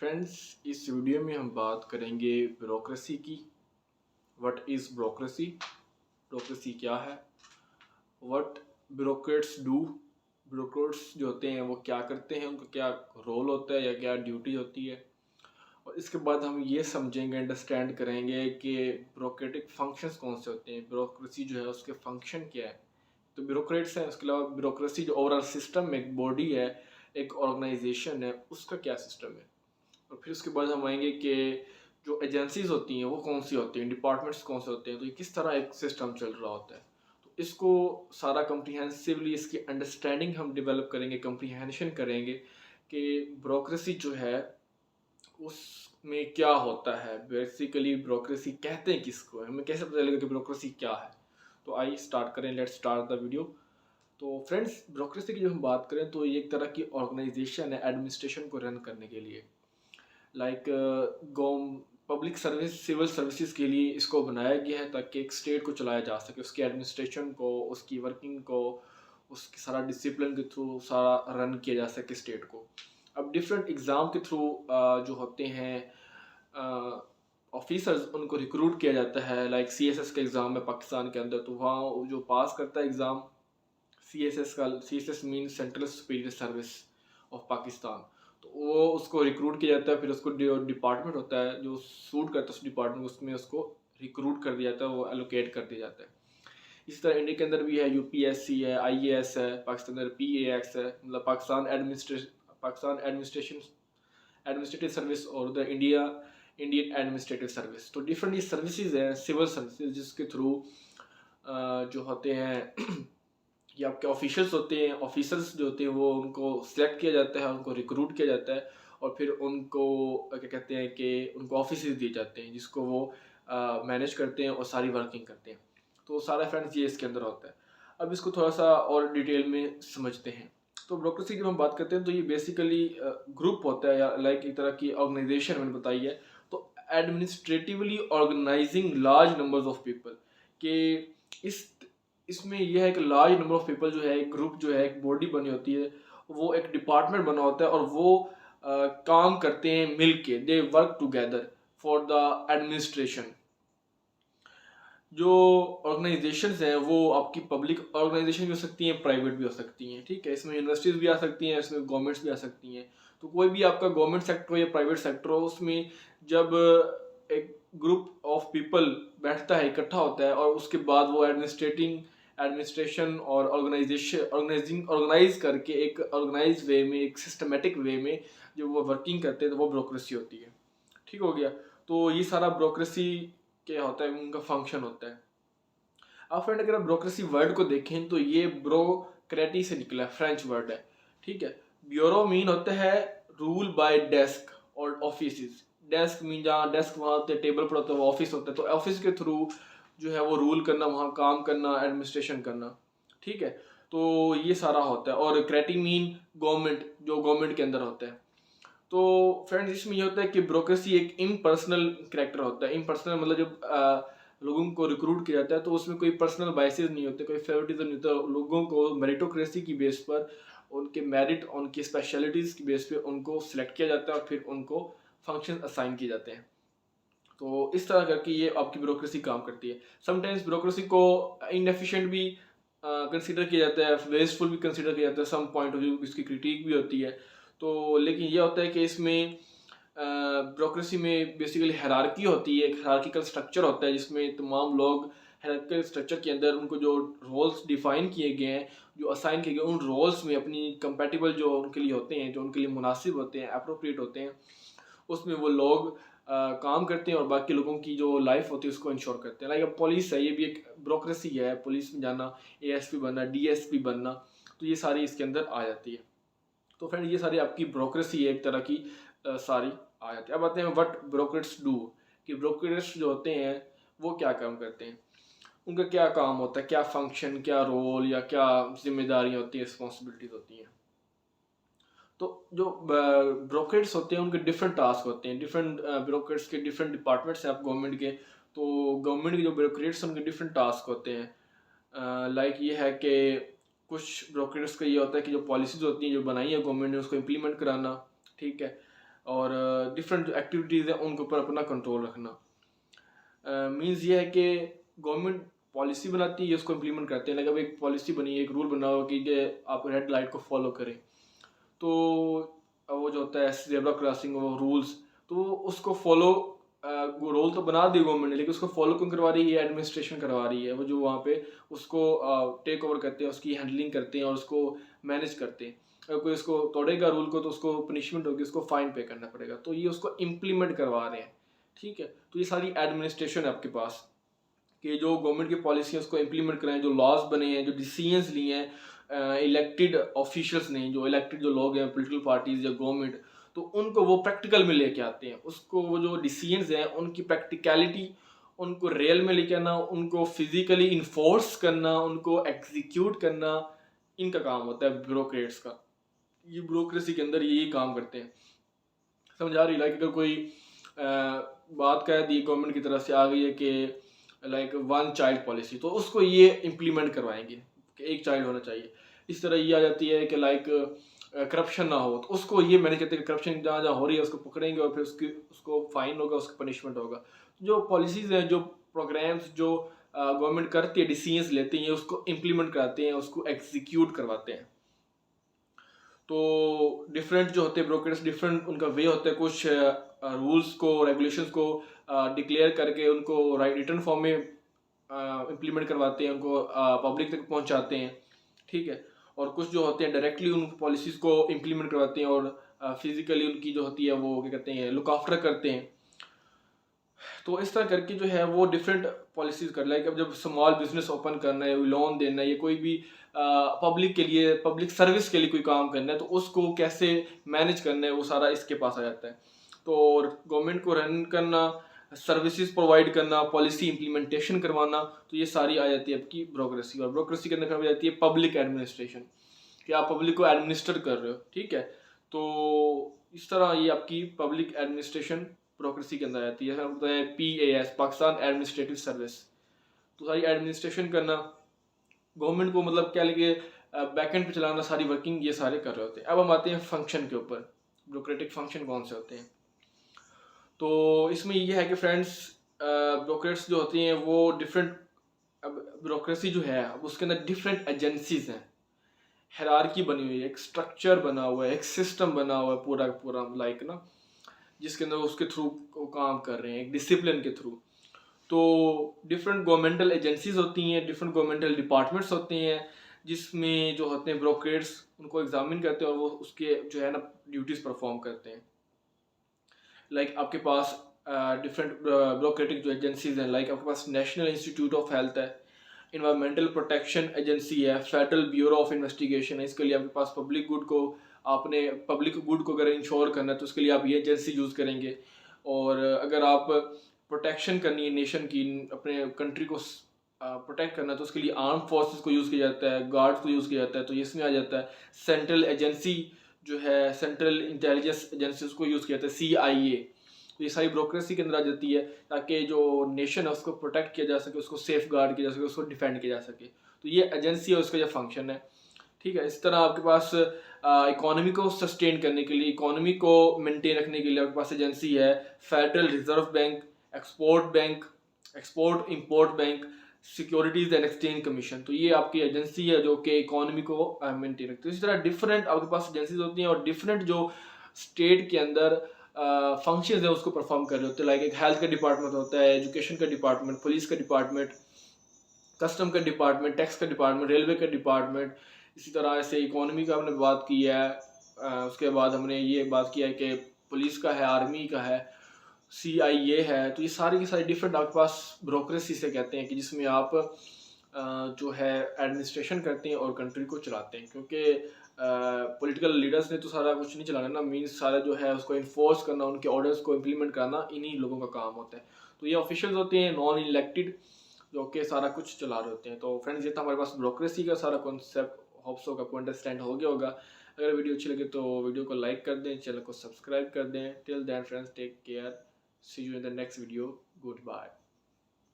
Friends, इस video में हम बात करेंगे ब्यूरोक्रेसी की। What is bureaucracy? ब्यूरोक्रेसी क्या है? What bureaucrats do? ब्यूरोक्रेट्स जो होते हैं वो क्या करते हैं, उनका क्या रोल होता है या क्या ड्यूटी होती है। और इसके बाद हम ये समझेंगे, अंडरस्टैंड करेंगे कि ब्यूरोक्रेटिक फंक्शंस कौन से होते हैं, ब्यूरोक्रेसी जो है उसके फंक्शन क्या है। तो ब्यूरोक्रेट्स हैं, उसके अलावा ब्यूरोक्रेसी जो ओवरऑल सिस्टम, एक बॉडी है, एक ऑर्गेनाइजेशन है, उसका क्या सिस्टम है। और फिर उसके बाद हम आएंगे कि जो एजेंसीज होती हैं वो कौन सी होती हैं, डिपार्टमेंट्स कौन से होते हैं, तो ये किस तरह एक सिस्टम चल रहा होता है। तो इसको सारा कम्प्रीहेंसिवली इसकी अंडरस्टैंडिंग हम डेवलप करेंगे, कम्प्रीहेंशन करेंगे कि ब्यूरोक्रेसी जो है उसमें क्या होता है, बेसिकली ब्यूरोक्रेसी कहते हैं किसको, हमें कैसे पता चलेगा कि ब्यूरोक्रेसी क्या है। तो आइए स्टार्ट करें, लेट्स स्टार्ट द वीडियो। तो फ्रेंड्स, ब्यूरोक्रेसी की जब हम बात करें तो ये एक तरह की ऑर्गेनाइजेशन है एडमिनिस्ट्रेशन को रन करने के लिए। लाइक गोम पब्लिक सर्विस, सिविल सर्विसेज के लिए इसको बनाया गया है ताकि एक स्टेट को चलाया जा सके, उसकी एडमिनिस्ट्रेशन को, उसकी वर्किंग को, उसकी सारा डिसिप्लिन के थ्रू सारा रन किया जा सके स्टेट को। अब डिफरेंट एग्ज़ाम के थ्रू जो होते हैं ऑफिसर्स, उनको रिक्रूट किया जाता है। लाइक CSS का एग्ज़ाम है पाकिस्तान के अंदर, तो वहाँ जो पास करता है एग्ज़ाम CSS का, CSS mean central superior service of Pakistan, तो वो उसको रिक्रूट किया जाता है। फिर उसको डिपार्टमेंट होता है जो सूट करता है उस डिपार्टमेंट, उसमें उसको रिक्रूट कर दिया जाता है, वो एलोकेट कर दिया जाता है। इसी तरह इंडिया के अंदर भी है, UPSC है, IAS है, पाकिस्तान के अंदर PAX है, मतलब पाकिस्तान एडमिनिस्ट्रेटिव सर्विस और उधर इंडियन एडमिनिस्ट्रेटिव सर्विस। तो डिफरेंट ये सर्विसेज हैं, सिविल सर्विसेज, जिसके थ्रू जो होते हैं ये आपके ऑफिशियल्स होते हैं, ऑफिसर्स जो होते हैं वो उनको सिलेक्ट किया जाता है, उनको रिक्रूट किया जाता है, और फिर उनको क्या कहते हैं कि उनको ऑफिस दिए जाते हैं जिसको वो मैनेज करते हैं और सारी वर्किंग करते हैं। तो सारा फ्रेंड्स ये इसके अंदर होता है। अब इसको थोड़ा सा और डिटेल में समझते हैं। तो ब्यूरोक्रेसी की जब हम बात करते हैं तो ये बेसिकली ग्रुप होता है या लाइक एक तरह की ऑर्गेनाइजेशन मैंने बताई है। तो administratively organizing large numbers of people कि इस इसमें यह है कि लार्ज नंबर ऑफ पीपल जो है, एक ग्रुप जो है, एक बॉडी बनी होती है, वो एक डिपार्टमेंट बना होता है और वो काम करते हैं मिल के, they work together for the administration. जो ऑर्गेनाइजेशंस हैं वो आपकी पब्लिक ऑर्गेनाइजेशन भी हो सकती हैं, प्राइवेट भी हो सकती हैं, ठीक है। इसमें यूनिवर्सिटीज़ भी आ सकती हैं, इसमें गवर्नमेंट्स भी आ सकती हैं। तो कोई भी आपका गवर्नमेंट सेक्टर हो या प्राइवेट सेक्टर हो, उसमें जब एक ग्रुप ऑफ पीपल बैठता है, इकट्ठा होता है, और उसके बाद वो एडमिनिस्ट्रेशन और ऑर्गेनाइज करके एक ऑर्गेनाइज वे में, एक सिस्टमेटिक वे में जो वो वर्किंग करते हैं, तो वो ब्यूरोक्रेसी होती है। ठीक हो गया। तो ये सारा ब्यूरोक्रेसी क्या होता है, उनका फंक्शन होता है। अब फ्रेंड, अगर आप ब्यूरोक्रेसी वर्ड को देखें तो ये ब्यूरोक्रेटी से निकला है, फ्रेंच वर्ड है, ठीक है। ब्यूरो मीन होता है रूल बाय डेस्क और ऑफिस। डेस्क मीन जहाँ डेस्क वहाँ होते हैं, टेबल पर होता है, वो ऑफिस होता है, तो ऑफिस के थ्रू जो है वो रूल करना, वहाँ काम करना, एडमिनिस्ट्रेशन करना, ठीक है। तो ये सारा होता है। और क्रेटी मीन गवर्नमेंट, जो गवर्नमेंट के अंदर होता है। तो फ्रेंड्स, इसमें ये होता है कि ब्यूरोक्रेसी एक इम्पर्सनल कैरेक्टर होता है। इम्पर्सनल मतलब जब लोगों को रिक्रूट किया जाता है तो उसमें कोई पर्सनल बायसेस नहीं होते, कोई फेवरेटिज्म नहीं होता। लोगों को मेरिटोक्रेसी की बेस पर, उनके मेरिट, उनकी स्पेशलिटीज़ की बेस पे उनको सिलेक्ट किया जाता है और फिर उनको फंक्शन असाइन किए जाते हैं। तो इस तरह करके ये आपकी ब्यूरोक्रेसी काम करती है। समटाइम्स ब्यूरोक्रेसी को इनएफिशिएंट भी कंसीडर किया जाता है, वेस्टफुल भी कंसीडर किया जाता है, सम पॉइंट ऑफ व्यू इसकी क्रिटिक भी होती है। तो लेकिन ये होता है कि इसमें ब्यूरोक्रेसी में बेसिकली हायरार्की होती है, एक हायरार्किकल स्ट्रक्चर होता है जिसमें तमाम लोग हायरार्किकल स्ट्रक्चर के अंदर उनको जो रोल्स डिफाइन किए गए हैं, जो असाइन किए गए, उन रोल्स में अपनी कंपेटिबल जो उनके लिए होते हैं, जो उनके लिए मुनासिब होते हैं, अप्रोप्रिएट होते हैं, उसमें वो लोग काम करते हैं और बाकी लोगों की जो लाइफ होती है उसको इंश्योर करते हैं। लाइक अब पुलिस है, ये भी एक ब्यूरोक्रेसी है, पुलिस में जाना, ASP बनना, DSP बनना, तो ये सारी इसके अंदर आ जाती है। तो फ्रेंड, ये सारी आपकी ब्रोक्रेसी है, एक तरह की सारी आ जाती है। अब आते हैं व्हाट ब्रोकरेट्स डू, कि ब्रोकरेट्स जो होते हैं वो क्या काम करते हैं, उनका क्या काम होता है, क्या फंक्शन, क्या रोल या क्या जिम्मेदारियाँ होती हैं, रिस्पॉन्सिबिलिटीज होती हैं। तो जो ब्रोकरेट्स होते हैं उनके डिफरेंट टास्क होते हैं, डिफरेंट ब्रोकरेट्स के डिफरेंट डिपार्टमेंट्स हैं आप गवर्नमेंट के। तो गवर्नमेंट के जो ब्रोकरेट्स हैं उनके डिफरेंट टास्क होते हैं। लाइक ये है कि कुछ ब्रोकरेट्स का ये होता है कि जो पॉलिसीज होती हैं जो बनाई है गवर्नमेंट ने, उसको इम्प्लीमेंट कराना, ठीक है। और डिफरेंट जो एक्टिविटीज़ हैं उनके ऊपर अपना कंट्रोल रखना। मीन्स ये है कि गवर्नमेंट पॉलिसी बनाती है, उसको इम्प्लीमेंट करते हैं। लाइक अब एक पॉलिसी बनी है, एक रूल बना हो कि आप रेड लाइट को फॉलो करें, तो वो जो होता है ज़ेब्रा क्रॉसिंग वो रूल्स, तो उसको फॉलो रोल तो बना दी गवर्नमेंट ने, लेकिन उसको फॉलो कौन करवा रही है? एडमिनिस्ट्रेशन करवा रही है। वो जो वहाँ पे उसको टेक ओवर करते हैं, उसकी हैंडलिंग करते हैं और उसको मैनेज करते हैं। अगर कोई उसको तोड़ेगा रूल को तो उसको पनिशमेंट होगी, उसको फाइन पे करना पड़ेगा। तो ये उसको इम्प्लीमेंट करवा रहे हैं, ठीक है। तो ये सारी एडमिनिस्ट्रेशन है आपके पास कि जो गवर्नमेंट की पॉलिसी है उसको इम्प्लीमेंट करें, जो लॉज बने हैं, जो डिसीजंस लिए हैं इलेक्टेड ऑफिशियल्स ने, जो इलेक्टेड जो लोग हैं पॉलिटिकल पार्टीज या गवर्नमेंट, तो उनको वो प्रैक्टिकल में लेके आते हैं। उसको वो जो डिसीजंस हैं उनकी प्रैक्टिकलिटी, उनको रियल में लेके आना, उनको फिजिकली इन्फोर्स करना, उनको एग्जीक्यूट करना, इनका काम होता है ब्यूरोक्रेट्स का। ये ब्यूरोक्रेसी के अंदर यही काम करते हैं। समझ आ रही? लाइक अगर कोई बात कह दी गवर्नमेंट की तरफ से आ गई है कि लाइक 1 चाइल्ड पॉलिसी, तो उसको ये इम्प्लीमेंट करवाएंगे कि 1 चाइल्ड होना चाहिए। इस तरह ये आ जाती है कि लाइक करप्शन ना हो, तो उसको ये मैनेज करते हैं कि करप्शन जहाँ जहाँ हो रही है उसको पकड़ेंगे और फिर उसको फाइन होगा, उसका पनिशमेंट होगा। जो पॉलिसीज़ हैं, जो प्रोग्राम्स जो गवर्नमेंट करती है, डिसीजंस लेती हैं, उसको इम्प्लीमेंट कराते हैं, उसको एग्जीक्यूट करवाते हैं। तो डिफरेंट जो होते हैं ब्रोकर्स, डिफरेंट उनका वे होता है। कुछ रूल्स को, रेगुलेशंस को डिक्लेयर करके उनको रिटन फॉर्म में इम्प्लीमेंट करवाते हैं, उनको पब्लिक तक पहुंचाते हैं, ठीक है। और कुछ जो होते हैं डायरेक्टली उन पॉलिसीज़ को इम्प्लीमेंट करवाते हैं और फिजिकली उनकी जो होती है वो क्या कहते हैं, लुक आफ्टर करते हैं। तो इस तरह करके जो है वो डिफरेंट पॉलिसीज़ कर, लाइक अब जब स्मॉल बिजनेस ओपन करना है, लोन देना है, या कोई भी पब्लिक के लिए, पब्लिक सर्विस के लिए कोई काम करना है, तो उसको कैसे मैनेज करना है वो सारा इसके पास आ जाता है। तो गवर्नमेंट को रन करना, सर्विसेज प्रोवाइड करना, पॉलिसी इम्प्लीमेंटेशन करवाना, तो ये सारी आ जाती है आपकी ब्यूरोक्रेसी। और ब्यूरोक्रेसी के अंदर आ जाती है पब्लिक एडमिनिस्ट्रेशन, कि आप पब्लिक को एडमिनिस्टर कर रहे हो, ठीक है। तो इस तरह ये आपकी पब्लिक एडमिनिस्ट्रेशन ब्यूरोक्रेसी के अंदर आती है। जैसे होता है PAS, पाकिस्तान एडमिनिस्ट्रेटिव सर्विस। तो सारी एडमिनिस्ट्रेशन करना, गवर्नमेंट को मतलब क्या लगे बैकएंड पे चलाना, सारी वर्किंग ये सारे कर रहे होते हैं। अब हम आते हैं फंक्शन के ऊपर, ब्यूरोक्रेटिक फंक्शन कौन से होते हैं। तो इसमें ये है कि फ्रेंड्स, ब्यूरोक्रेट्स जो होती हैं वो डिफरेंट, अब ब्यूरोक्रेसी जो है अब उसके अंदर डिफरेंट एजेंसीज हैं, हायरार्की बनी हुई है, एक स्ट्रक्चर बना हुआ है, एक सिस्टम बना हुआ है पूरा पूरा, लाइक ना, जिसके अंदर उसके थ्रू वो काम कर रहे हैं, एक डिसिप्लिन के थ्रू। तो डिफरेंट गवर्नमेंटल एजेंसीज होती हैं, डिफरेंट गवर्नमेंटल डिपार्टमेंट्स होते हैं, जिसमें जो होते हैं ब्रोकरेट्स उनको एग्जामिन करते हैं और वो उसके जो है ना ड्यूटीज़ परफॉर्म करते हैं। लाइक आपके पास डिफरेंट ब्रोक्रेटिक जो एजेंसीज हैं, लाइक आपके पास नेशनल इंस्टीट्यूट ऑफ हेल्थ है, इन्वायरमेंटल प्रोटेक्शन एजेंसी है, फेडरल ब्यूरो ऑफ इन्वेस्टिगेशन है। इसके लिए आपके पास पब्लिक गुड को, आपने पब्लिक गुड को अगर इंश्योर करना है तो उसके लिए आप ये एजेंसी यूज़ करेंगे। और अगर आप प्रोटेक्शन करनी है नेशन की, अपने कंट्री को प्रोटेक्ट करना है, तो उसके लिए आर्म फोर्सेस को यूज़ किया जाता है, गार्ड्स को यूज़ किया जाता है। तो ये इसमें आ जाता है सेंट्रल एजेंसी जो है, सेंट्रल इंटेलिजेंस एजेंसी, उसको यूज़ किया जाता है CIA। तो ये सारी ब्रोक्रेसी के अंदर आ जाती है, ताकि जो नेशन है उसको प्रोटेक्ट किया जा सके, उसको सेफ गार्ड किया जा सके, उसको डिफेंड किया जा सके। तो ये एजेंसी है, उसका ये फंक्शन है, ठीक है। इस तरह आपके पास इकोनॉमी को सस्टेन करने के लिए, इकोनॉमी को मेंटेन रखने के लिए आपके पास एजेंसी है federal reserve bank, export import bank, securities and exchange commission. तो ये आपकी एजेंसी है जो कि इकोनॉमी को मेंटेन रखती है। इसी तरह डिफरेंट आपके पास एजेंसीज होती हैं और डिफरेंट जो स्टेट के अंदर फंक्शंस है उसको परफॉर्म कर रहे होते हैं। लाइक एक हेल्थ का डिपार्टमेंट होता है, एजुकेशन का डिपार्टमेंट, पुलिस का डिपार्टमेंट, कस्टम का डिपार्टमेंट, टैक्स का डिपार्टमेंट, रेलवे का डिपार्टमेंट। इसी तरह से इकोनॉमी का हमने बात की है, उसके बाद हमने ये बात किया है कि पुलिस का है, आर्मी का है, CIA है। तो ये सारी की सारी डिफरेंट आपके पास ब्रोक्रेसी से कहते हैं कि जिसमें आप जो है एडमिनिस्ट्रेशन करते हैं और कंट्री को चलाते हैं। क्योंकि पॉलिटिकल लीडर्स ने तो सारा कुछ नहीं चलाना ना, मीन्स सारा जो है उसको इन्फोर्स करना, उनके ऑर्डर्स को इम्प्लीमेंट करना इन्हीं लोगों का काम होता है। तो ये ऑफिशियल्स होते हैं नॉन इलेक्टेड, जो कि सारा कुछ चला रहे होते हैं। तो फ्रेंड्स ये था हमारे पास ब्रोक्रेसी का सारा कॉन्सेप्ट, होप्स हो आपको अंडरस्टैंड हो गया होगा। अगर वीडियो अच्छी लगे तो वीडियो को लाइक कर दें, चैनल को सब्सक्राइब कर दें। Till then friends, take care, see you in the next video, good bye.